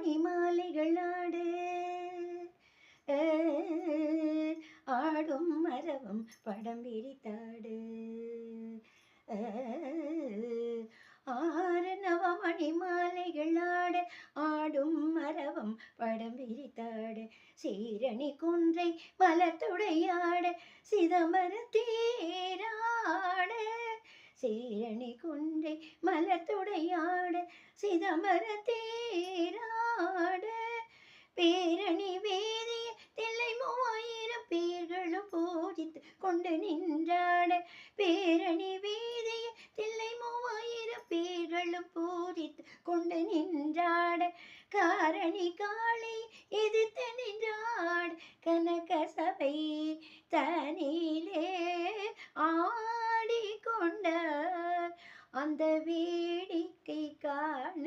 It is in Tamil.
மணிமாலைகள் ஆடு ஆடும் மரவம் படம் விரித்தாடு ஆறு நவமணி மாலைகள் ஆட ஆடும் மரவம் படம் விரித்தாடு சீரணி குன்றை மலத்துடையாட சிதம்பர தேராட சீரணி குன்றை மலத்துடையாட சிதம்பர தேராட பேரணி வேதிய தில்லை 3000 பேர்களும் பூஜித்து கொண்டு நின்றாட பேரணி வேதிய தில்லை 3000 பேர்களும் பூஜித்து கொண்டு நின்றாட காரணி காளை எதிர்த்து நின்றாட கனக சபை தனிலே ஆடிக்கொண்டார் அந்த வேடிக்கை காண